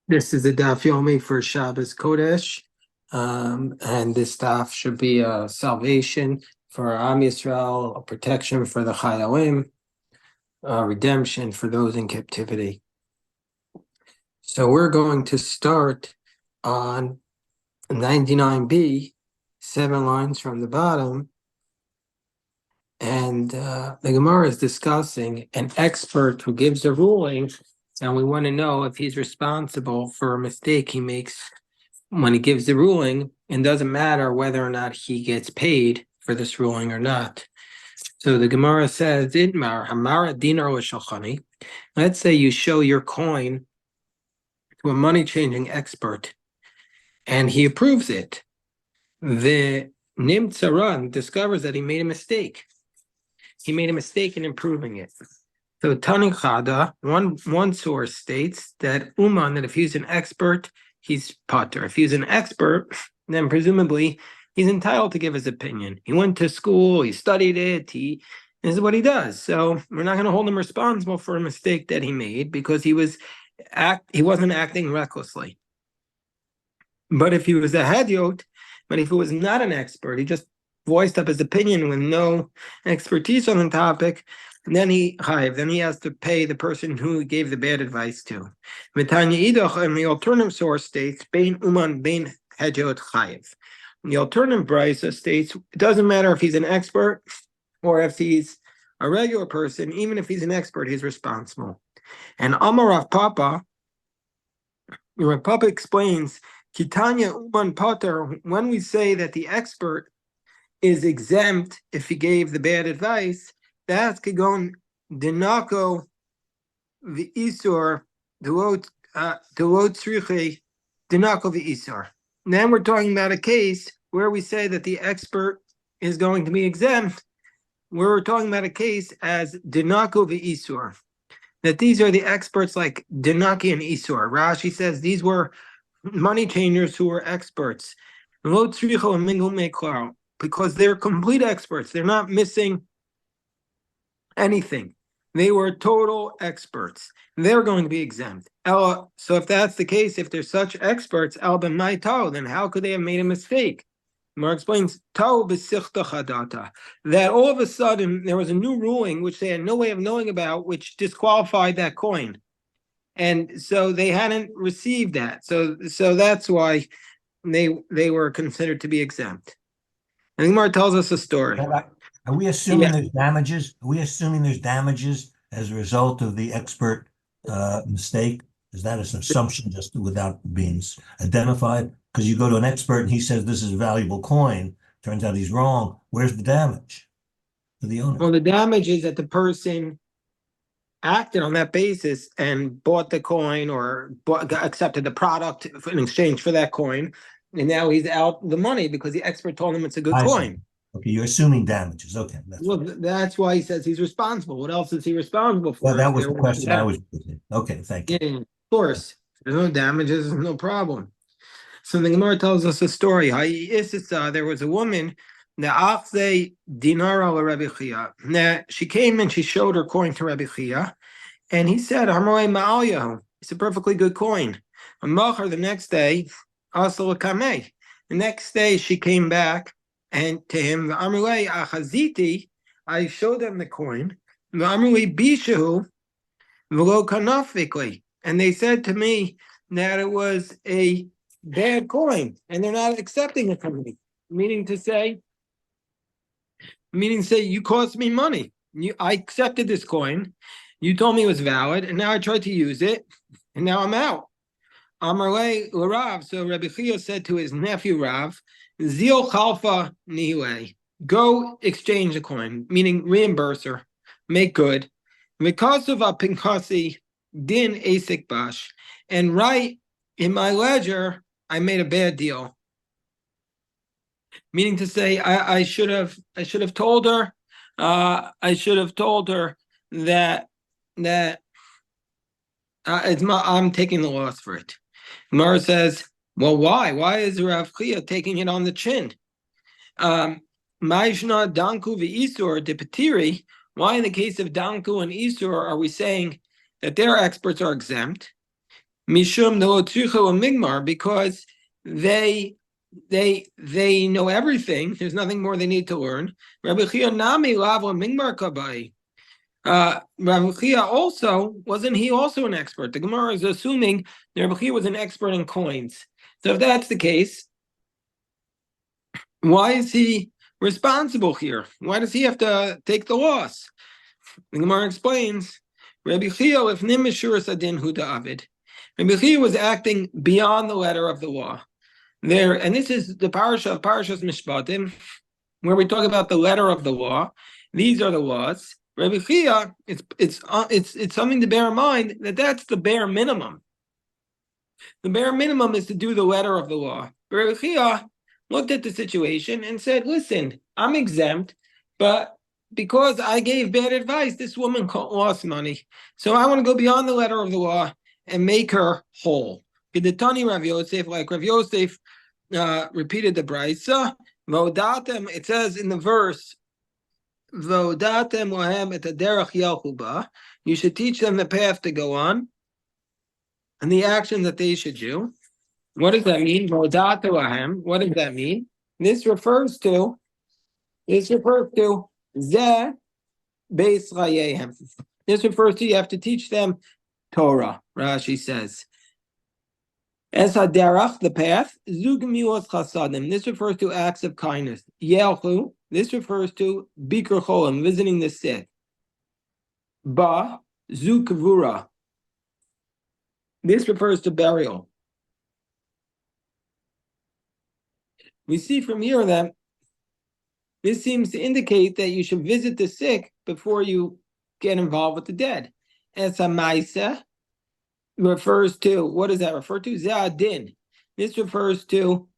This is the Daf Yomi for Shabbos Kodesh, and this daf should be a salvation for Am Yisrael, a protection for the Chayalim, redemption for those in captivity. So we're going to start on 99b, 7 lines from the bottom, and the Gemara is discussing an expert who gives a ruling. And we want to know if he's responsible for a mistake he makes when he gives the ruling. It doesn't matter whether or not he gets paid for this ruling or not. So the Gemara says, Hamara dinar l'shalchani. Let's say you show your coin to a money-changing expert, and he approves it. The Nimtzaran discovers that he made a mistake. He made a mistake in improving it. So Tani Chada, one source states that Uman, that if he's an expert, he's pater. If he's an expert, then presumably he's entitled to give his opinion. He went to school, he studied it, this is what he does. So we're not going to hold him responsible for a mistake that he made because he wasn't acting recklessly. But if he was a hadiot, but if he was not an expert, he just voiced up his opinion with no expertise on the topic, then he has to pay the person who gave the bad advice to. Mitanya Idach, and the alternative source states, Bein Uman Bein Hediot Chayiv. The alternative brisa states, it doesn't matter if he's an expert or if he's a regular person, even if he's an expert, he's responsible. And Amar Rav Papa, Rav Papa explains, Kitanya Uman Pater, when we say that the expert is exempt if he gave the bad advice, that's Kagon Dinako V'Isur Delot Tzriche Dinako V'Isur. Then we're talking about a case where we say that the expert is going to be exempt. We're talking about a case as Dinako V'Isur. That these are the experts like Dinaki and Isur. Rashi says these were money changers who were experts. Because they're complete experts. They're not missing anything. They were total experts. They're going to be exempt. So if that's the case, if they're such experts, then how could they have made a mistake? Mar explains, that all of a sudden there was a new ruling which they had no way of knowing about, which disqualified that coin. And so they hadn't received that. So that's why they were considered to be exempt. And Gemara tells us a story. Are we assuming there's damages? Are we assuming there's damages as a result of the expert mistake? Is that an assumption just without being identified? Because you go to an expert and he says this is a valuable coin. Turns out he's wrong. Where's the damage to the owner? Well, the damage is that the person acted on that basis and bought the coin or accepted the product in exchange for that coin. And now he's out the money because the expert told him it's a good coin. Okay, you're assuming damages. Okay. That's why he says he's responsible. What else is he responsible for? Well, that was the question I was thinking. Okay, thank you. Yeah, of course. There's no damages, no problem. So the Gemara tells us a story. There was a woman, now she came and she showed her coin to Rabbi Chia, and he said, it's a perfectly good coin. The next day, the next day she came back and to him, I showed them the coin, and they said to me that it was a bad coin, and they're not accepting it from me. Meaning to say, you cost me money. I accepted this coin. You told me it was valid, and now I tried to use it, and now I'm out. Amarle Rav. So Rabbi Chia said to his nephew Rav, Zil Chalfa Nihue, go exchange the coin, meaning reimburse her, make good. Because of a pinkasi din asik bash, and write in my ledger, I made a bad deal. Meaning to say, I should have told her, that I'm taking the loss for it. Mara says, well, why? Why is Rav Chia taking it on the chin? Maishna Danku v'Isur de Petiri. Why in the case of Danku and Isur are we saying that their experts are exempt. Mishum migmar, because they know everything. There's nothing more they need to learn. Rabbi Chia nami lavla migmar kabai. Rabbi Chia also, wasn't he also an expert? The Gemara is assuming that Rabbi Chia was an expert in coins. So if that's the case, why is he responsible here? Why does he have to take the loss? The Gemara explains, Rabbi Chia, if nim mishuras adin hu da'avid. Rabbi Chia was acting beyond the letter of the law. There, and this is the parasha of Parashas Mishpatim, where we talk about the letter of the law. These are the laws. Rabbi Chia, it's something to bear in mind that that's the bare minimum. The bare minimum is to do the letter of the law. Rabbi Chia looked at the situation and said, listen, I'm exempt, but because I gave bad advice, this woman lost money. So I want to go beyond the letter of the law and make her whole. Gedetani Rav Yosef, like Rav Yosef repeated the brisa. Vodatem, it says in the verse, Vodatem lahem et haderech yelchu ba. You should teach them the path to go on and the action that they should do. What does that mean? Vodatem lahem. What does that mean? This refers to zeh beis chayehem. This refers to you have to teach them Torah. Rashi says. As haderach, the path, zug milos chasadim. This refers to acts of kindness. Yelchu. This refers to bikur cholim, visiting the sick. Ba, zug kavura. This refers to burial. We see from here that this seems to indicate that you should visit the sick before you get involved with the dead. As a maisa refers to, what does that refer to? Za'adin. This refers to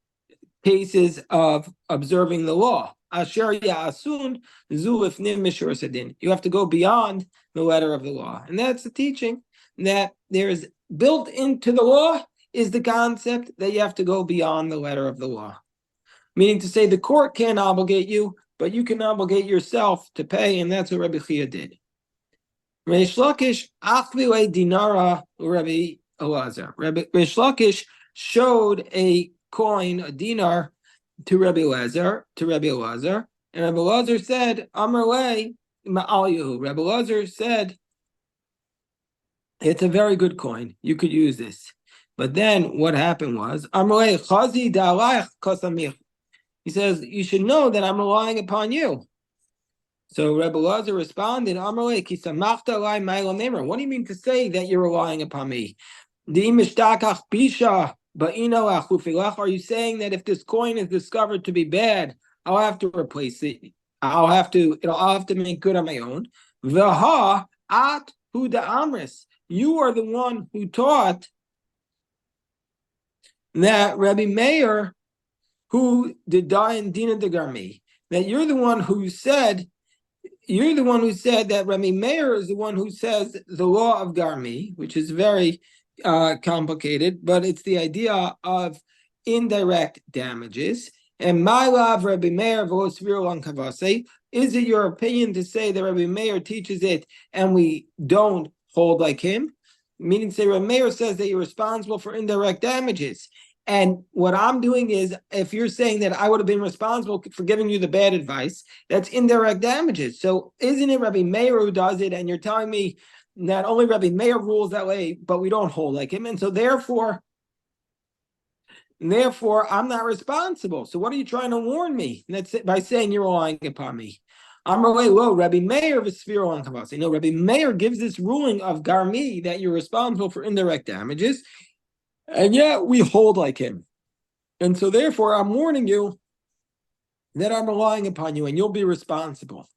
cases of observing the law. Asher ya'asun zu lifnim mishur sadin. You have to go beyond the letter of the law. And that's the teaching that there is built into the law is the concept that you have to go beyond the letter of the law. Meaning to say the court can't obligate you, but you can obligate yourself to pay, and that's what Rabbi Chia did. Reish Lakish achvile dinara Rabbi Elazar. Reish Lakish showed a coin, a dinar, to Rabbi Elazar, and Rabbi Elazar said, Amar le ma'al Yehu. Rabbi Elazar said, it's a very good coin. You could use this. But then what happened was, Amar le chazi da'alayich kasamich. He says, you should know that I'm relying upon you. So Rebbe Elazar responded, what do you mean to say that you're relying upon me? Are you saying that if this coin is discovered to be bad, I'll have to replace it? I'll have to make good on my own. You are the one who taught that Rabbi Meir, who did die in Dina de Garmi, that you're the one who said that Rabbi Meir is the one who says the law of Garmi, which is very complicated, but it's the idea of indirect damages. And my love, Rabbi Meir, is it your opinion to say that Rabbi Meir teaches it and we don't hold like him? Meaning to say Rabbi Meir says that you're responsible for indirect damages. And what I'm doing is, if you're saying that I would have been responsible for giving you the bad advice, that's indirect damages. So isn't it Rabbi Meir who does it? And you're telling me not only Rabbi Meir rules that way, but we don't hold like him. And so therefore, I'm not responsible. So what are you trying to warn me? That's it, by saying you're relying upon me. I'm Rabbi Meir of Sphiro on Kavasi. No, Rabbi Meir gives this ruling of Garmi that you're responsible for indirect damages. And yet we hold like him. And so therefore, I'm warning you that I'm relying upon you and you'll be responsible.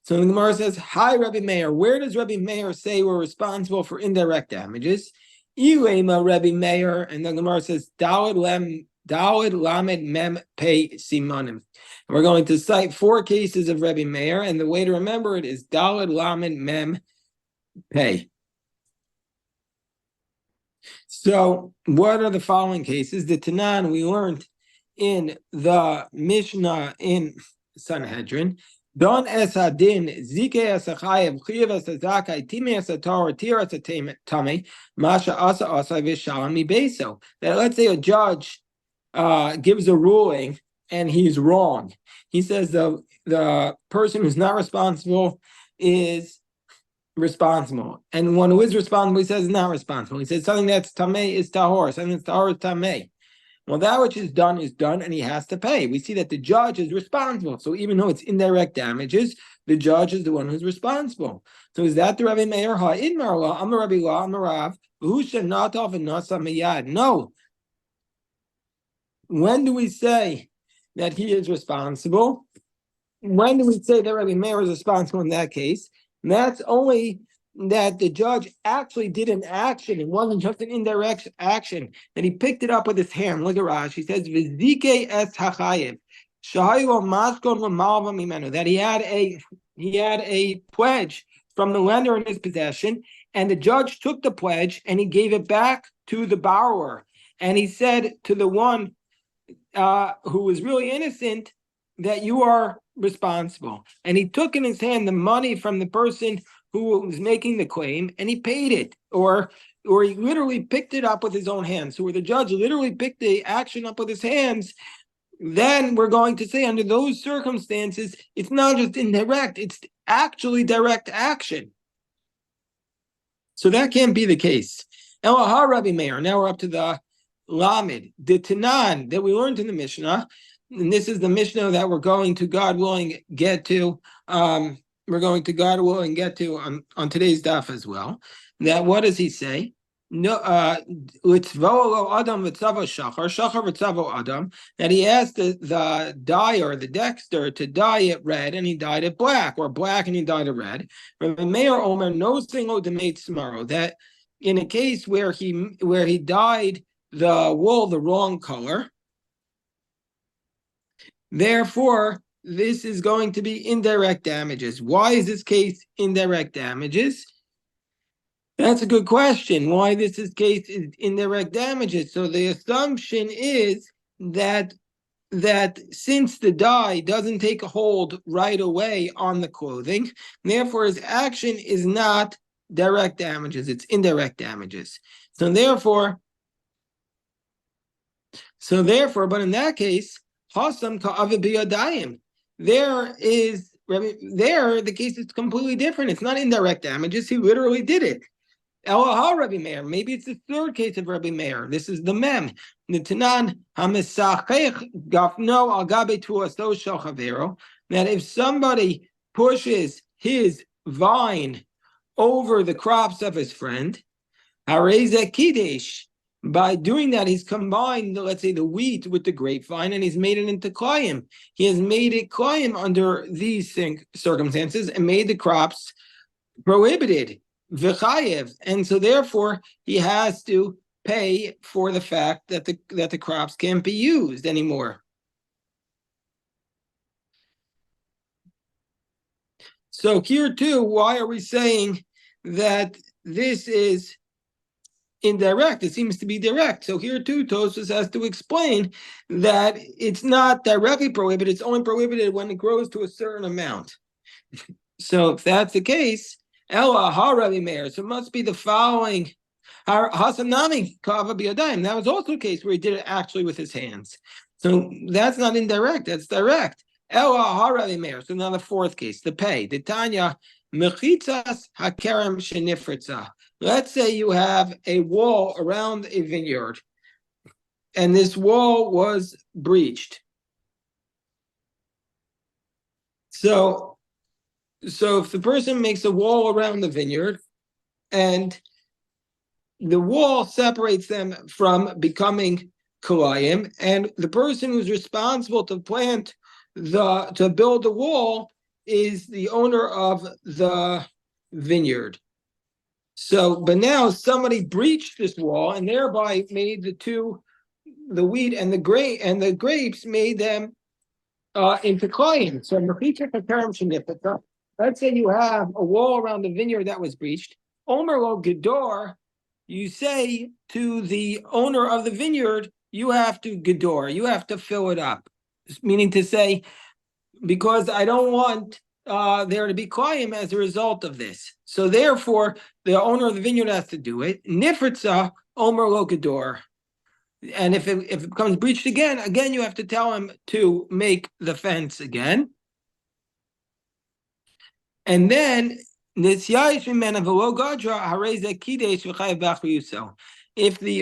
So the Gemara says, hi, Rabbi Meir. Where does Rabbi Meir say we're responsible for indirect damages? Ilema Rabbi Meir. And the Gemara says, Daled Lamed Mem Pei Simanim. And we're going to cite 4 cases of Rabbi Meir. And the way to remember it is Daled Lamed Mem Pei. So, what are the following cases? The Tanan we learned in the Mishnah in Sanhedrin. Don es adin, zike es achayev, chiv es azakai, time es ator, tir es atame, masha asa vishalam mi beso. That let's say a judge gives a ruling and he's wrong. He says the person who's not responsible is responsible, and one who is responsible, he says, is not responsible. He says something that's tameh is tahor, something that's tahor is tameh. Well, that which is done, and he has to pay. We see that the judge is responsible. So even though it's indirect damages, the judge is the one who's responsible. So is that the Rabbi Meir? In Marla, I'm a Rabbi La, I'm a Rav. No. When do we say that he is responsible? When do we say that Rabbi Meir is responsible in that case? And that's only that the judge actually did an action. It wasn't just an indirect action. That he picked it up with his hand. Look at Rashi. He says, "V'zike es hachayev." That he had a pledge from the lender in his possession, and the judge took the pledge and he gave it back to the borrower. And he said to the one who was really innocent that you are responsible. And he took in his hand the money from the person who was making the claim, and he paid it, or he literally picked it up with his own hands. So where the judge literally picked the action up with his hands, then we're going to say under those circumstances, it's not just indirect, it's actually direct action. So that can't be the case. Elahar Rabbi Meir. Now we're up to the Lamed, the Tanan that we learned in the Mishnah, and this is the Mishnah that we're going to, God willing, get to. We're going to, God willing, get to on today's daf as well. That what does he say? No, Adam Shachar Adam, that he asked the dyer, the dexter, to dye it red, and he dyed it black, or black and he dyed it red. Rabbi Meir Omer no single demate tomorrow, that in a case where he dyed the wool the wrong color, therefore this is going to be indirect damages. Why is this case indirect damages? That's a good question. Why this case is indirect damages? So the assumption is that since the dye doesn't take a hold right away on the clothing, therefore his action is not direct damages, it's indirect damages. So therefore, but in that case, Hasam ka'avid biyadayim. There the case is completely different. It's not indirect damages. He literally did it. Elaha Rabbi Meir. Maybe it's the third case of Rabbi Meir. This is the mem. Nitanan hamisachech gafno al gabe tuaso shel chavero. That if somebody pushes his vine over the crops of his friend, harezeh kiddush. By doing that, he's combined, let's say, the wheat with the grapevine, and he's made it into klayim. He has made it klayim under these circumstances and made the crops prohibited, v'chayev, and so therefore he has to pay for the fact that the crops can't be used anymore. So here too, why are we saying that this is indirect? It seems to be direct. So here too, Tosfos has to explain that it's not directly prohibited, it's only prohibited when it grows to a certain amount. So if that's the case, Ella ha Rabbi Meir, so it must be the following. Hasanami kava biyadayim. That was also a case where he did it actually with his hands. So that's not indirect, that's direct. Ella ha Rabbi Meir. So now the fourth case, the pay. The Tanya mechitzas hakerem shenifritza. Let's say you have a wall around a vineyard, and this wall was breached. So if the person makes a wall around the vineyard, and the wall separates them from becoming kolayim, and the person who's responsible to build the wall is the owner of the vineyard. So, but now somebody breached this wall and thereby made the wheat and the grapes made them into kolayim. So, let's say you have a wall around the vineyard that was breached. Omer lo gedor, you say to the owner of the vineyard, you have to gedor, you have to fill it up. Meaning to say, because I don't want there to be koyim as a result of this. So therefore, the owner of the vineyard has to do it. Nifritza omer lokador. And if it becomes breached again you have to tell him to make the fence again. And then if the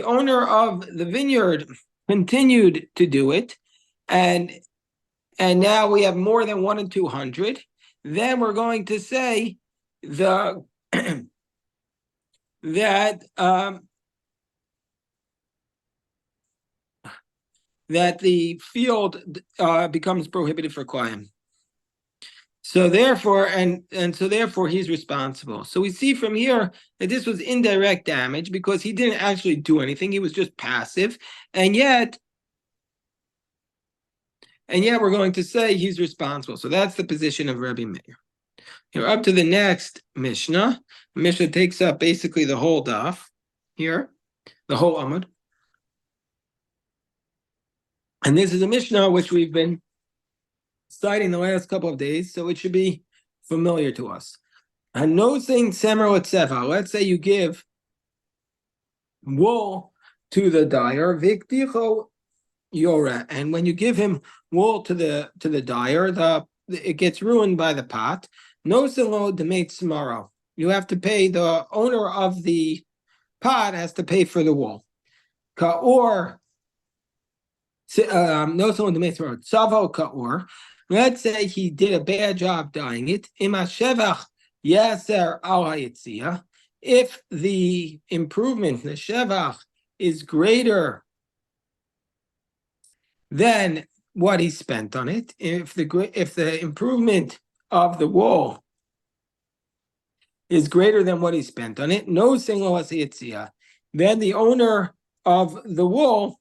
owner of the vineyard continued to do it, and now we have more than 1 in 200, then we're going to say that the field becomes prohibited for kohen. So therefore, so therefore he's responsible. So we see from here that this was indirect damage because he didn't actually do anything. He was just passive. And yet we're going to say he's responsible. So that's the position of Rabbi Meir. Here up to the next Mishnah. Mishnah takes up basically the whole daf here, the whole Amud. And this is a Mishnah which we've been citing the last couple of days, so it should be familiar to us. And no saying semer letzeva. Let's say you give wool to the dyer, vikticho yora, and when you give him wool to the dyer, it gets ruined by the pot. No selo demate smaro. You have to pay, the owner of the pot has to pay for the wool. Or no selo demate smaro. Savo kaor. Let's say he did a bad job dyeing it. If the improvement, the shevach, is greater than what he spent on it, if the improvement of the wool is greater than what he spent on it, no single asiyitzia, then the owner of the wool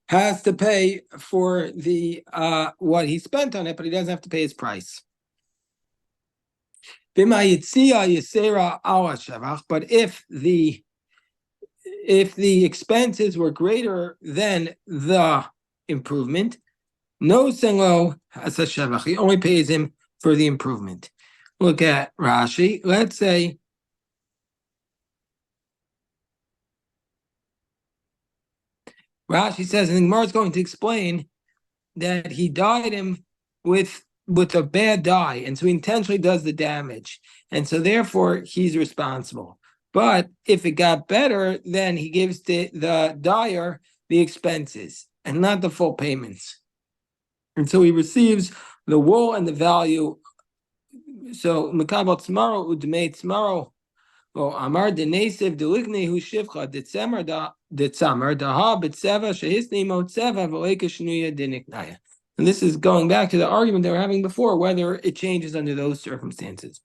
has to pay for the what he spent on it, but he doesn't have to pay his price. But if the expenses were greater than the improvement, no selo has a shevach. He only pays him for the improvement. Look at Rashi. Let's say Rashi says, and the Gemara is going to explain that he dyed him with a bad dye, and so he intentionally does the damage, and so therefore he's responsible. But if it got better, then he gives the dyer the expenses and not the full payments, and so he receives the wool and the value. So Mekabel Tzmaro Udmei Tzmaro. Amar denesev delikne hu shivcha detzamer detzamer daha betseva shehisni motzeva v'oika shnuya deniknaya. And this is going back to the argument they were having before, whether it changes under those circumstances.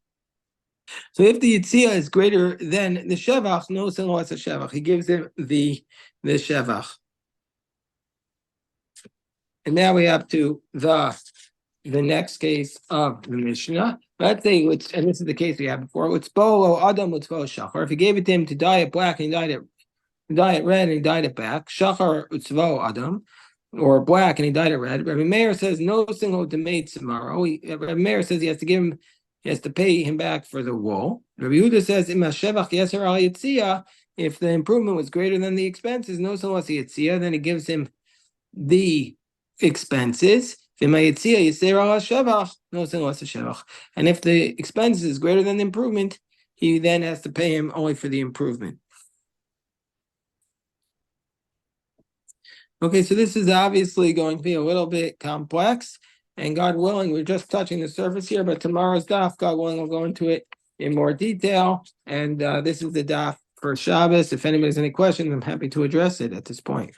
So if the yitzia is greater than the shevach, no sin loss a shevach. He gives him the shevach. And now we have to the next case of the Mishnah. Let's say, and this is the case we had before. It's bolo adam utzvo shachar. If he gave it to him to dye it black and he dyed it red and he dyed it back, shachar utzvo adam, or black and he dyed it red. Rabbi Meir says no single demate tomorrow. Rabbi Meir says he has to pay him back for the wool. Rabbi Yehuda says ima shevach yeser al yitzia. If the improvement was greater than the expenses, no single yitzia, then he gives him the expenses. And if the expense is greater than the improvement, he then has to pay him only for the improvement. Okay, so this is obviously going to be a little bit complex, and God willing, we're just touching the surface here, but tomorrow's daf, God willing, we'll go into it in more detail, and this is the daf for Shabbos. If anybody has any questions, I'm happy to address it at this point.